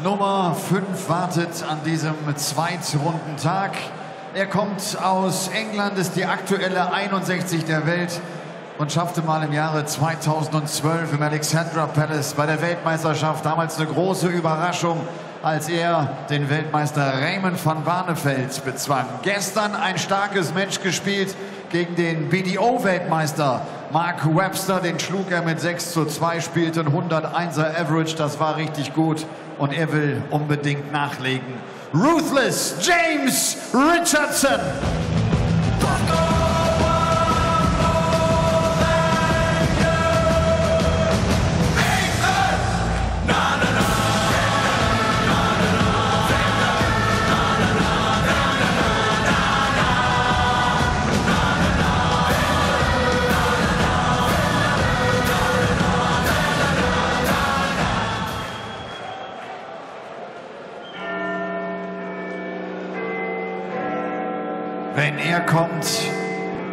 Nummer 5 wartet an diesem Zweitrundentag. Er kommt aus England, ist die aktuelle 61 der Welt und schaffte mal im Jahre 2012 im Alexandra Palace bei der Weltmeisterschaft damals eine große Überraschung, als er den Weltmeister Raymond van Barneveld bezwang. Gestern ein starkes Match gespielt gegen den BDO-Weltmeister Mark Webster. Den schlug er mit 6:2, spielte ein 101er Average. Das war richtig gut und er will unbedingt nachlegen. Ruthless James Richardson. Wenn er kommt,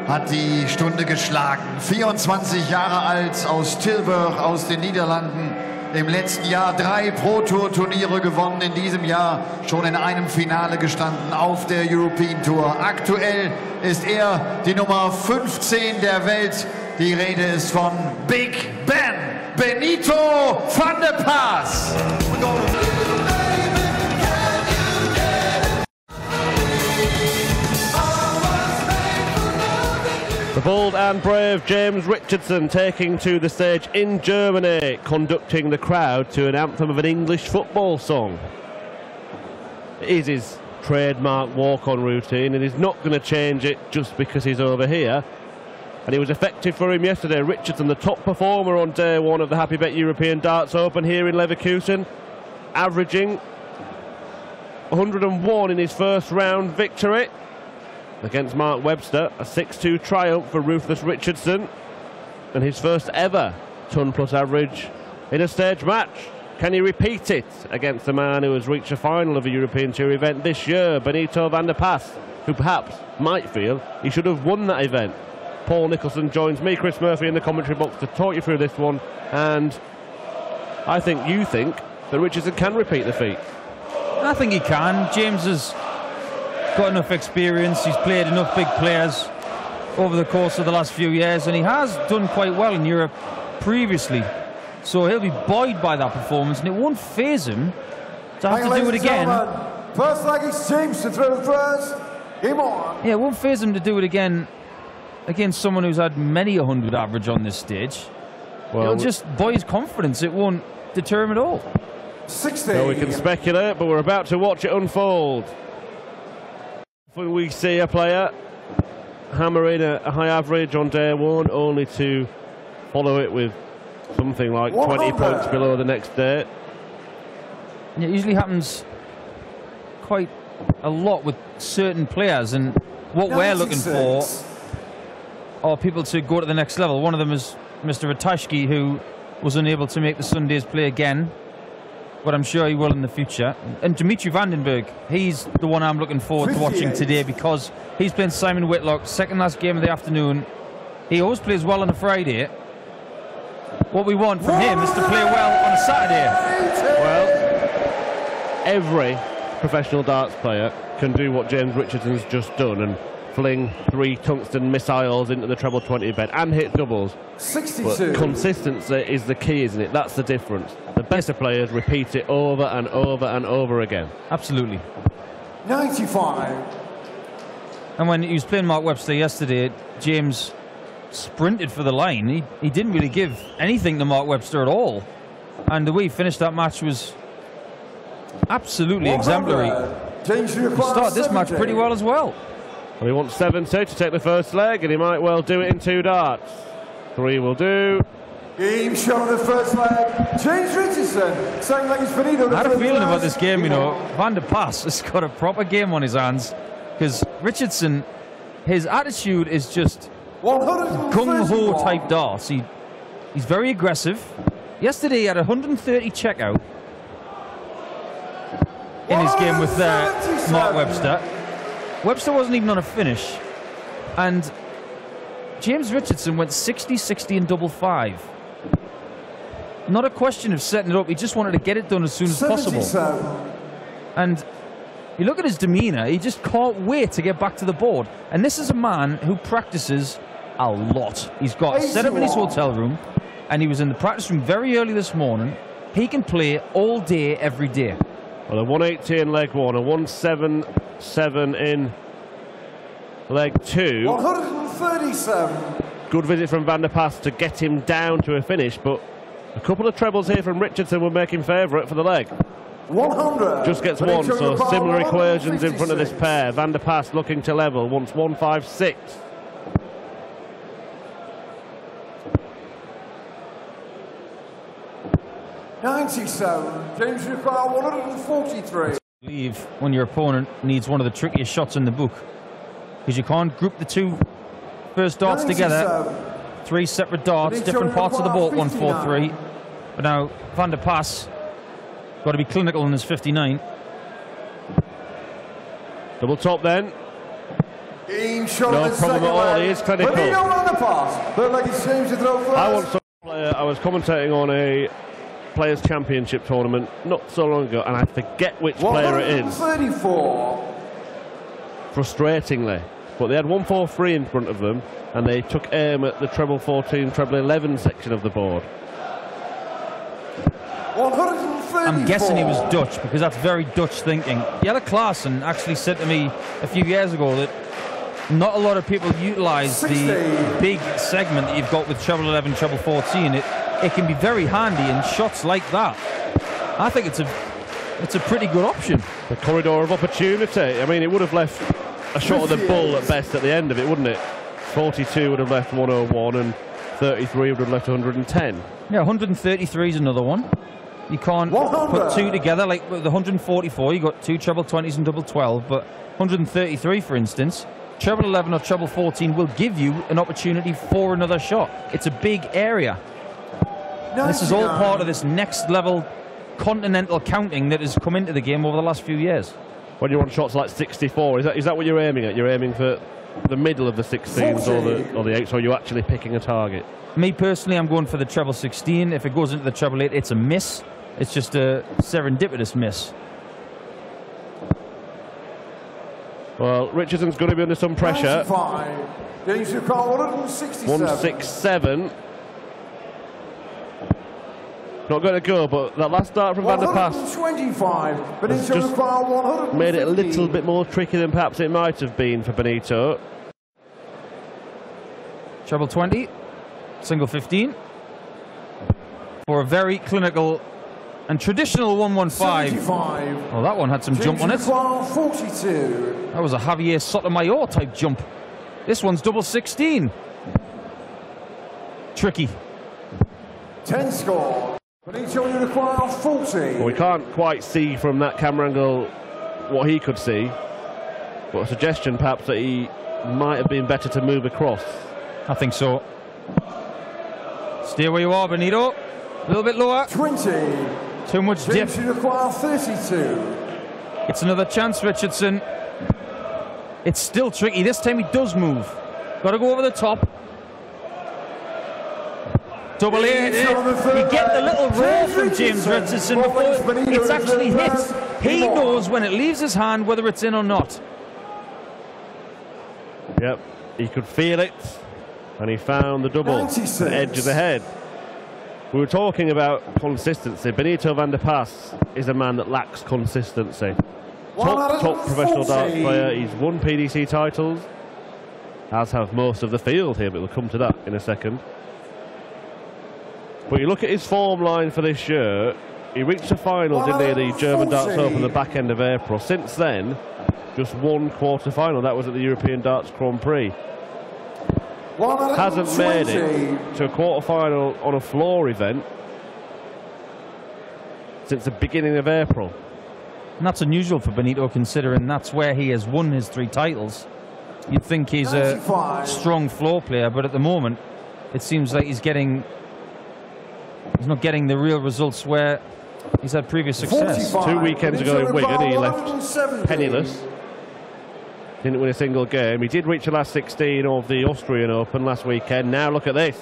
hat die Stunde geschlagen. 24 Jahre alt, aus Tilburg, aus den Niederlanden. Im letzten Jahr 3 Pro-Tour-Turniere gewonnen. In diesem Jahr schon in einem Finale gestanden auf der European Tour. Aktuell ist er die Nummer 15 der Welt. Die Rede ist von Big Ben, Benito van der Paas. The bold and brave James Richardson taking to the stage in Germany, conducting the crowd to an anthem of an English football song. It is his trademark walk-on routine, and he's not going to change it just because he's over here. And it was effective for him yesterday. Richardson, the top performer on day 1 of the Happy Bet European Darts Open here in Leverkusen, averaging 101 in his first round victory against Mark Webster, a 6-2 triumph for Ruthless Richardson, and his first ever ton-plus average in a stage match. Can he repeat it against the man who has reached a final of a European Tour event this year, Benito van der Paas, who perhaps might feel he should have won that event? Paul Nicholson joins me, Chris Murphy, in the commentary box to talk you through this one, and I think you think that Richardson can repeat the feat. I think he can. James has got enough experience, he's played enough big players over the course of the last few years, and he has done quite well in Europe previously, so he'll be buoyed by that performance, and it won't faze him to have to do it again. First leg is James to throw first. Game on. Yeah, it won't faze him to do it again against someone who's had many 100 average on this stage. Well, it'll just buoy his confidence, it won't deter him at all. 60. So we can speculate, but we're about to watch it unfold. When we see a player hammer in a high average on day 1, only to follow it with something like 20 points below the next day. And it usually happens quite a lot with certain players, and what we're looking for are people to go to the next level. One of them is Mr. Ratajski, who was unable to make the Sunday's play again, but I'm sure he will in the future. And Dimitri Vandenberg, he's the one I'm looking forward to watching today, because he's playing Simon Whitlock, second last game of the afternoon. He always plays well on a Friday. What we want from him is to play well on a Saturday. Well, every professional darts player can do what James Richardson's just done and fling 3 tungsten missiles into the treble 20 event and hit doubles. 62. But consistency is the key, isn't it? That's the difference. The better players repeat it over and over and over again. Absolutely. 95. And when he was playing Mark Webster yesterday, James sprinted for the line. He didn't really give anything to Mark Webster at all. And the way he finished that match was absolutely exemplary. He started this match pretty well as well. Well, he wants 70 to take the first leg, and he might well do it in 2 darts. 3 will do. Game shot of the first leg. James Richardson, second leg is Benito. I had a feeling about this game, you know. Van der Paas has got a proper game on his hands, because Richardson, his attitude is just gung-ho type darts. He's very aggressive. Yesterday he had 130 checkout in his game with Mark Webster. Webster wasn't even on a finish, and James Richardson went 60-60 and double 5. not a question of setting it up. He just wanted to get it done as soon as possible. And you look at his demeanour, he just can't wait to get back to the board. And this is a man who practices a lot. He's got a setup in his hotel room, and he was in the practice room very early this morning. He can play all day, every day. Well, a 180 in leg one, a 177 in leg two. 137. Good visit from Van der Pas to get him down to a finish, but a couple of trebles here from Richardson will make him favourite for the leg. 100. Just gets one, so similar equations in front of this pair. Van der Pas looking to level, wants 156. $97. James require 143. Leave when your opponent needs one of the trickiest shots in the book, because you can't group the two first darts together. 3 separate darts, different parts of the board, 143. But now Van der Pas got to be clinical in his 59. Double top then. No problem at all, he is clinical. I was commentating on a Players' Championship tournament not so long ago, and I forget which player it is. 134. Frustratingly. But they had 143 in front of them, and they took aim at the treble 14, treble 11 section of the board. 134. I'm guessing he was Dutch, because that's very Dutch thinking. Jelle Klaassen actually said to me a few years ago that not a lot of people utilise the big segment that you've got with treble 11, treble 14. It can be very handy in shots like that. I think it's a pretty good option. The corridor of opportunity. I mean, it would have left a shot of the bull at best at the end of it, wouldn't it? 42 would have left 101, and 33 would have left 110. Yeah, 133 is another one. You can't put two together like with the 144. You got two treble 20s and double 12, but 133, for instance, treble 11 or treble 14 will give you an opportunity for another shot. It's a big area. This is all part of this next level continental counting that has come into the game over the last few years. When you want shots like 64, is that what you're aiming at? You're aiming for the middle of the 16s or the 8s, or are you actually picking a target? Me personally, I'm going for the treble 16. If it goes into the treble 8, it's a miss. It's just a serendipitous miss. Well, Richardson's going to be under some pressure. 167. Not going to go, but that last dart from Van der Pas has just made it a little bit more tricky than perhaps it might have been for Benito. Treble 20, single 15. For a very clinical and traditional 115. Well, that one had some jump on it. 42. That was a Javier Sotomayor type jump. This one's double 16. Tricky. 10 score. Benito, you require 40. Well, we can't quite see from that camera angle what he could see, but a suggestion perhaps that he might have been better to move across. I think so. Stay where you are, Benito. A little bit lower. 20. Too much dip. You require 32. It's another chance, Richardson. It's still tricky. This time he does move. Got to go over the top. Double 8. You get the little roll from James Richardson before it's actually hit. He knows when it leaves his hand whether it's in or not. Yep, he could feel it, and he found the double at the edge of the head. We were talking about consistency. Benito Van der Pas is a man that lacks consistency. Top professional darts player. He's won PDC titles, as have most of the field here, but we'll come to that in a second. But you look at his form line for this year, he reached the finals in the German Darts Open the back end of April. Since then, just one quarter-final. That was at the European Darts Grand Prix. Hasn't made it to a quarter-final on a floor event since the beginning of April. And that's unusual for Benito, considering that's where he has won his 3 titles. You'd think he's a strong floor player, but at the moment, it seems like he's not getting the real results where he's had previous success. 2 weekends ago in Wigan, he left penniless. Didn't win a single game. He did reach the last 16 of the Austrian Open last weekend. Now look at this.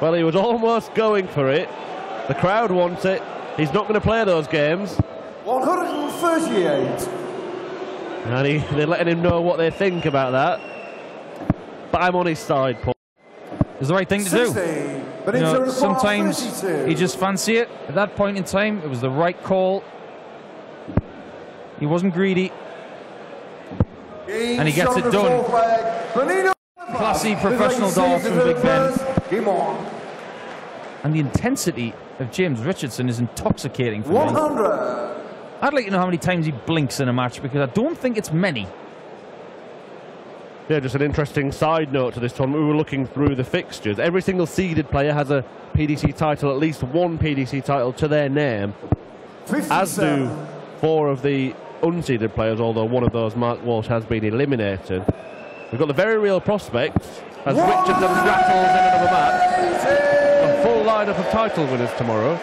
Well, he was almost going for it. The crowd wants it. He's not going to play those games. 138. And they're letting him know what they think about that. But I'm on his side, Paul. It's the right thing to do. 60, but You know, it's sometimes 32. you just fancy it. At that point in time, it was the right call. He wasn't greedy. And he gets it done. Classy professional darts from Big Ben. And the intensity of James Richardson is intoxicating for 100. me. I'd like to know how many times he blinks in a match, because I don't think it's many. Yeah, just an interesting side note to this tournament. We were looking through the fixtures. Every single seeded player has a PDC title, at least one PDC title to their name. 57. As do 4 of the unseeded players, although one of those, Mark Walsh, has been eliminated. We've got the very real prospect as Richardson rattles in another match. A full lineup of title winners tomorrow.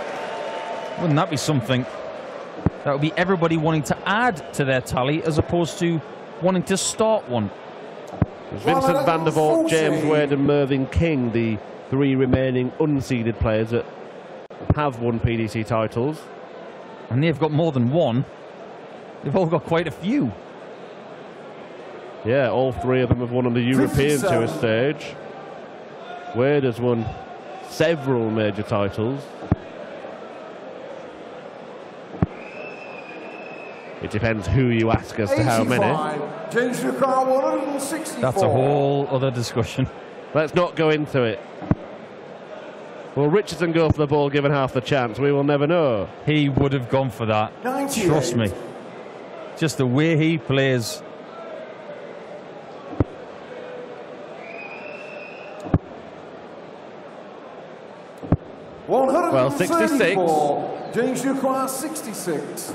Wouldn't that be something? That would be everybody wanting to add to their tally as opposed to wanting to start one. There's Vincent van der Voort, James Wade and Mervyn King, the 3 remaining unseeded players that have won PDC titles. And they've got more than one. They've all got quite a few. Yeah, all 3 of them have won on the European Tour stage. Wade has won several major titles. It depends who you ask as to how many. James Richardson, 164. That's a whole other discussion. Let's not go into it. Will Richardson go for the ball given half the chance? We will never know. He would have gone for that. 98. Trust me. Just the way he plays. Well, 66. James Richardson, 66.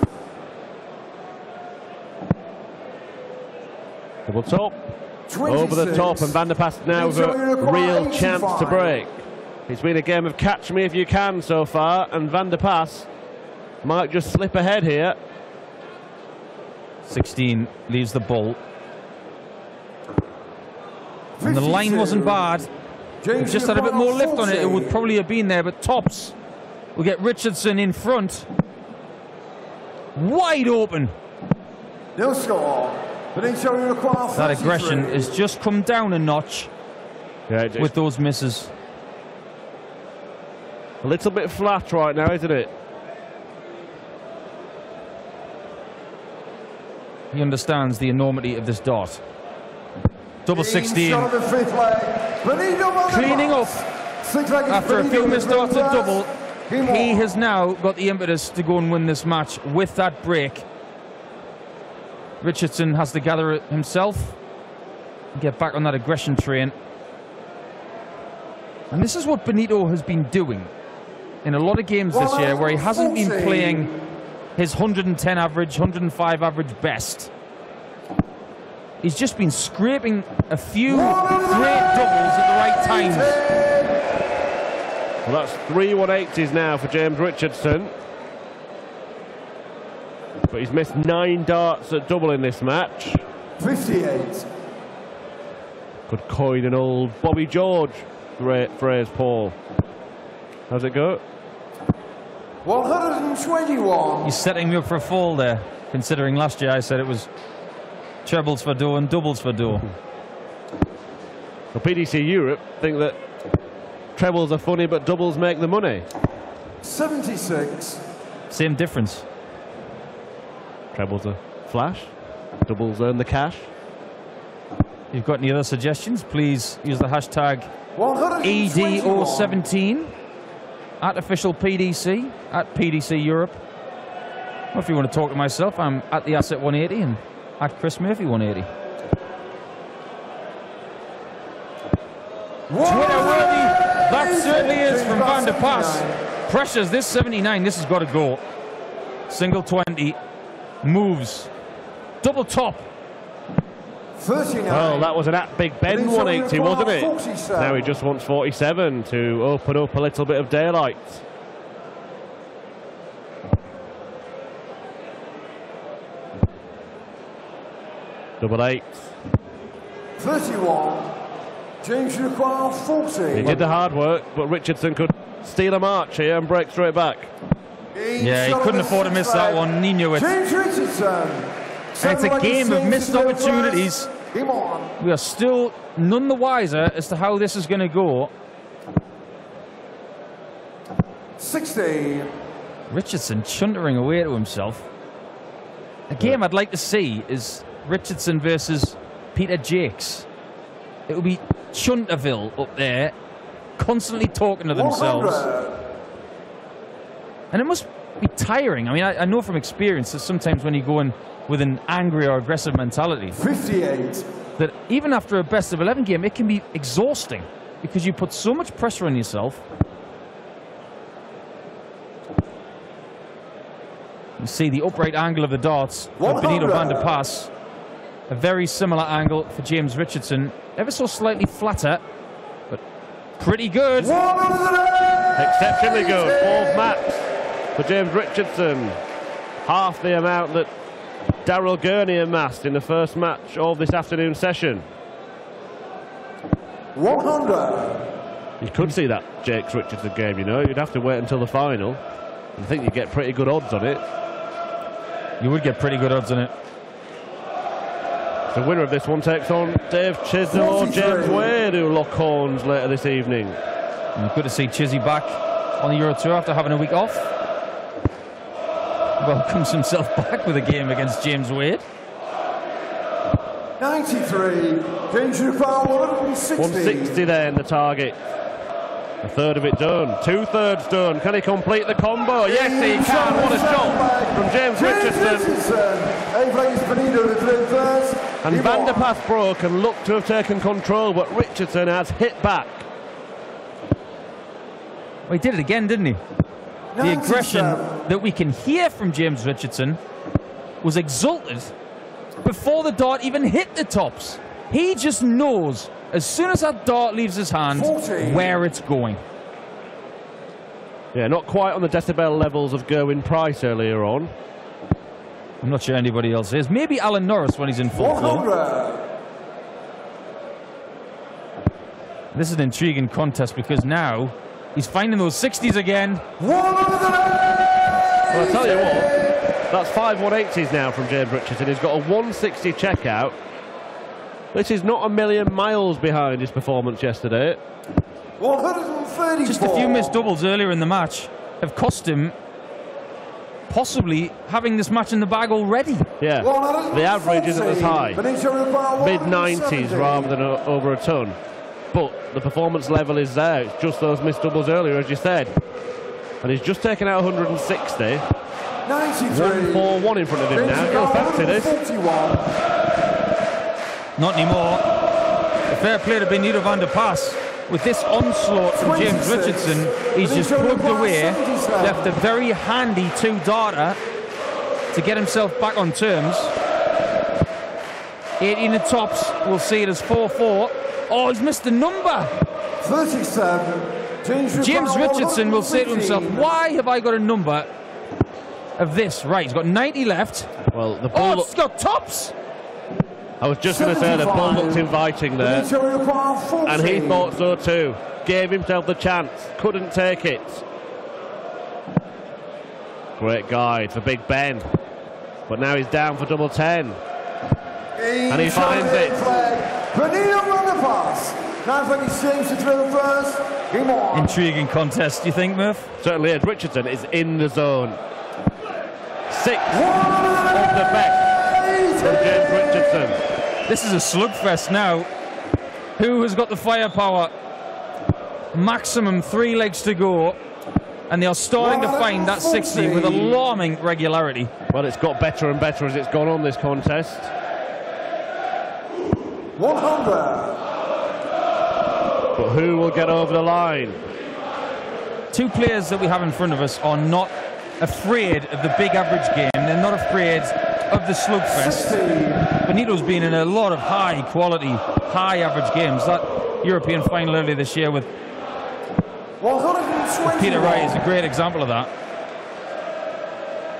Double top. 26. Over the top, and Van der Pas now with a real chance to break. It's been a game of catch me if you can so far, and Van der Pas might just slip ahead here. 16 leaves the ball. And the line wasn't bad. If just had a bit more lift on it, it would probably have been there, but tops will get Richardson in front. Wide open. No score. That aggression has just come down a notch with those misses. A little bit flat right now, isn't it? He understands the enormity of this dart. Double 16. Cleaning up after a few missed darts at double. He has now got the impetus to go and win this match with that break. Richardson has to gather it himself and get back on that aggression train. And this is what Benito has been doing in a lot of games this year, where he hasn't been playing his 110 average, 105 average best. He's just been scraping a few great doubles at the right times. Well, that's 3 180s now for James Richardson. But he's missed 9 darts at double in this match. 58. Could coin an old Bobby George phrase, Paul. How's it go? 121. He's setting me up for a fall there, considering last year I said it was trebles for dough and doubles for dough. Well, PDC Europe think that trebles are funny, but doubles make the money. 76. Same difference. Trebles are flash, doubles earn the cash. If you've got any other suggestions, please use the hashtag 121. ED017 at official PDC, at PDC Europe. Or if you want to talk to myself, I'm at the Asset 180 and at Chris Murphy 180. Twitter-worthy, that certainly is from Van der Pas. Pressures this 79, this has got to go. Single 20, moves, double top. 39. Well, that was an at Big Ben 180, wasn't it? 47. Now he just wants 47 to open up a little bit of daylight. Double 8. 31. James require 40. He did the hard work, but Richardson could steal a march here and break straight back. Yeah, he couldn't afford to miss that one. He knew it. James Richardson. It's a game of missed opportunities. We are still none the wiser as to how this is going to go. 60. Richardson chuntering away to himself. A game I'd like to see is Richardson versus Peter Jakes. It will be Chunterville up there, constantly talking to themselves. 100. And it must be tiring. I mean, I know from experience that sometimes when you go in with an angry or aggressive mentality, 58. that even after a best of 11 game, it can be exhausting because you put so much pressure on yourself. You see the upright angle of the darts for Benito van der Pas. A very similar angle for James Richardson. Ever so slightly flatter, but pretty good. Exceptionally good. Fourth match for James Richardson. Half the amount that Daryl Gurney amassed in the first match of this afternoon session. 100. You could see that Jakes Richardson game, you know. You'd have to wait until the final. I think you'd get pretty good odds on it. You would get pretty good odds on it. The winner of this one takes on Dave Chisnell or James Wade, who lock horns later this evening. And good to see Chizzy back on the Euro Tour after having a week off. Welcomes himself back with a game against James Wade. 93. James require 160. 160 then, the target. A third of it done. 2/3 done. Can he complete the combo? Yes, he can. What a shot from James Richardson. And Van der Pas broke and looked to have taken control, but Richardson has hit back. Well, he did it again, didn't he? The aggression that we can hear from James Richardson was exalted before the dart even hit the tops. He just knows as soon as that dart leaves his hand 40. where it's going. Yeah, not quite on the decibel levels of Gerwyn Price earlier on. I'm not sure anybody else is. Maybe Alan Norris when he's in full flow. This is an intriguing contest because now he's finding those 60s again. Well, I'll tell you what, that's 5 180s now from James Richardson. He's got a 160 checkout. This is not a million miles behind his performance yesterday. 134. Just a few missed doubles earlier in the match have cost him possibly having this match in the bag already. Yeah, the average isn't as high. Mid-90s rather than over a ton. But the performance level is there. It's just those missed doubles earlier, as you said. And he's just taken out 160. 141 in front of him now. He'll fancy this. Not anymore. A fair play to Benito van der Pas. With this onslaught from James Richardson, he's just plugged away, left a very handy 2-darter to get himself back on terms. 18 at tops, we'll see it as 4-4. Oh, he's missed the number. 37. James Richardson will say to himself, why have I got a number of this? Right, he's got 90 left. Well, the ball. Oh, it's got tops. I was just going to say the ball looked inviting there, and he thought so too. Gave himself the chance, couldn't take it. Great guide for Big Ben, but now he's down for double 10, and he finds it. Intriguing contest, do you think, Murph? Certainly is. Richardson is in the zone. 6 of the best from James Richardson. This is a slugfest now. Who has got the firepower? Maximum 3 legs to go. And they are starting to find that 60 with alarming regularity. Well, it's got better and better as it's gone on this contest. 100. But who will get over the line? 2 players that we have in front of us are not afraid of the big average game. They're not afraid of the slugfest. Benito's been in a lot of high quality, high average games. That European final earlier this year with Peter Wright is a great example of that.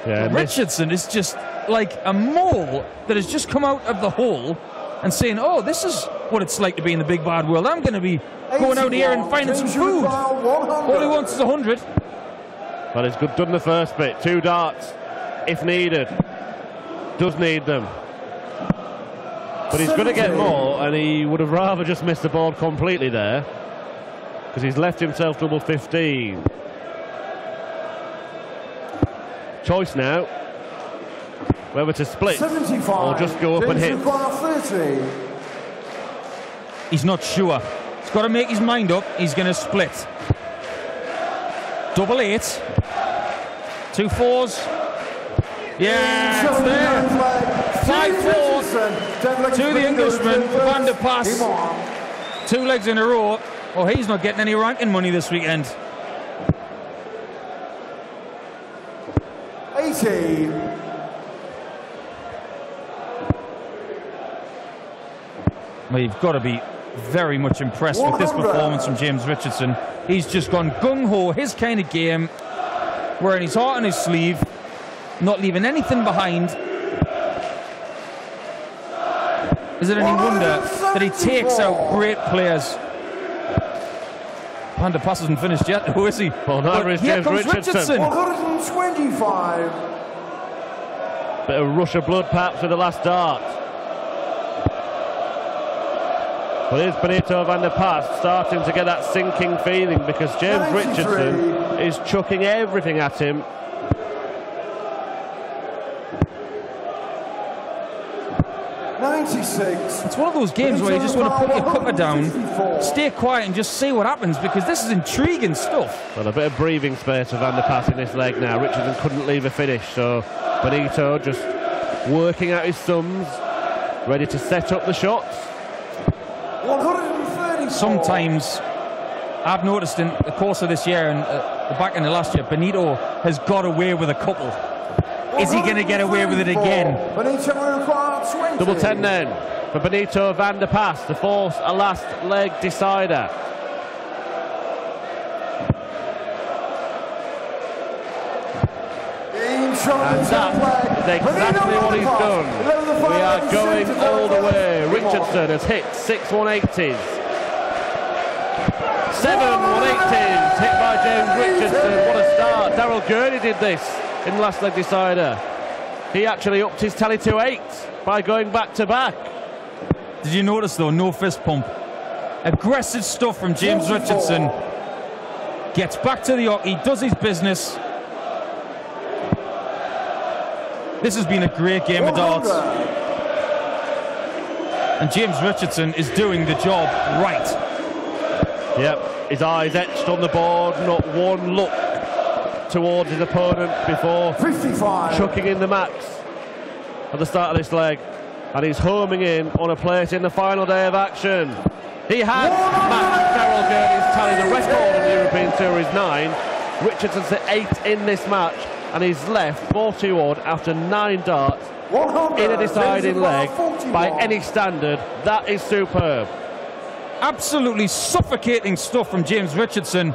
Yeah, Richardson is just like a mole that has just come out of the hole and saying, oh, this is what it's like to be in the big bad world. I'm going to be going out here and finding some food. All he wants is 100. Well, it's good done the first bit. 2 darts, if needed. Does need them. But he's going to get more, and he would have rather just missed the board completely there, because he's left himself double 15. Choice now, whether to split or just go up and hit. He's not sure. He's got to make his mind up. He's going to split. Double 8. 2 4s. Yeah, it's there. 5 4s to the Englishman, Van der Pas. 2 legs in a row. Oh, he's not getting any ranking money this weekend. 80. Well, you've got to be very much impressed with this performance from James Richardson. He's just gone gung-ho, his kind of game, wearing his heart on his sleeve, not leaving anything behind. Is it any wonder that he takes out great players? Van der Pas hasn't finished yet, who is he? Well, now is here James comes Richardson. 125. Bit of rush of blood perhaps with the last dart. But here's Benito Van der Pas starting to get that sinking feeling, because James 93. Richardson is chucking everything at him. It's one of those games where you just want to put your cuppa down, stay quiet and just see what happens, because this is intriguing stuff. Well, a bit of breathing space for Van der Pas in this leg now. Richardson couldn't leave a finish, so Benito just working out his thumbs, ready to set up the shots. 134. Sometimes I've noticed in the course of this year and the back end of last year, Benito has got away with a couple. Is he going to get away with it again? Double 10 then for Benito Van der Pas to force a last leg decider. And that is exactly what he's done. We are going all the way. Richardson has hit 6 180s. 7 180s hit by James Richardson. What a start. Daryl Gurney did this in the last leg decider. He actually upped his tally to 8 by going back to back. Did you notice though, no fist pump? Aggressive stuff from James Richardson. Gets back to the hockey, does his business. This has been a great game of darts. And James Richardson is doing the job right. Yep, his eyes etched on the board, not one look towards his opponent before 55. chucking in the max at the start of this leg, and he's homing in on a plate in the final day of action. He has matched Daryl Gurney's tally. The record on the European Tour is 9. Richardson's at 8 in this match, and he's left 4-2 odd after 9 darts in a deciding leg by any standard. That is superb. Absolutely suffocating stuff from James Richardson.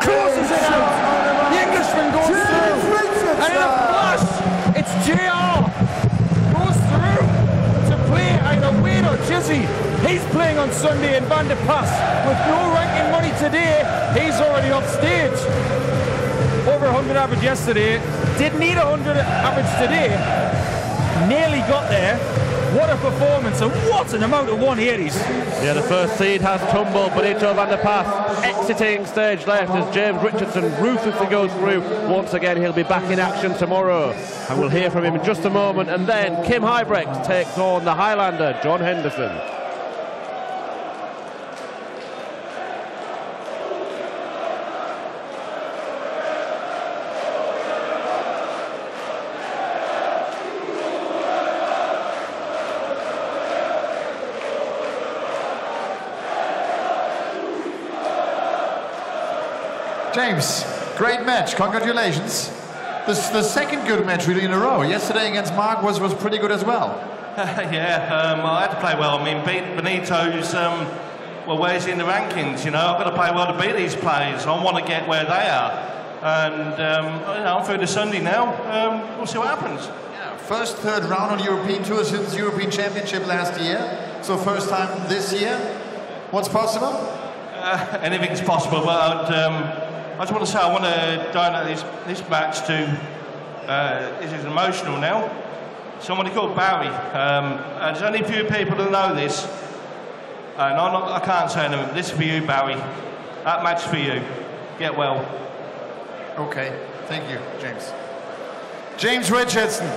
Closes it out. The Englishman goes through, and in a flash, it's JR. Goes through to play either Wade or Chizzy. He's playing on Sunday in Van der Pas. With no ranking money today, he's already off stage. Over 100 average yesterday. Didn't need 100 average today. Nearly got there. What a performance, and what an amount of 180s. Yeah, the first seed has tumbled. Benito Van der Pas exiting stage left as James Richardson ruthlessly goes through. Once again, he'll be back in action tomorrow, and we'll hear from him in just a moment. And then Kim Huybrechts takes on the Highlander, John Henderson. James, great match. Congratulations. This is the second good match really in a row. Yesterday against Mark was pretty good as well. Yeah, I had to play well. I mean, Benito's, well, where's he in the rankings? You know, I've got to play well to beat these players. I want to get where they are. And, you know, I'm through to Sunday now. We'll see what happens. Yeah, first, third round on European Tour since European Championship last year. So first time this year. What's possible? Anything's possible, but I just want to say I want to donate this match to. This is emotional now. Somebody called Barry. There's only a few people who know this, and I can't say them. This is for you, Barry. That match for you. Get well. Okay, thank you, James. James Richardson.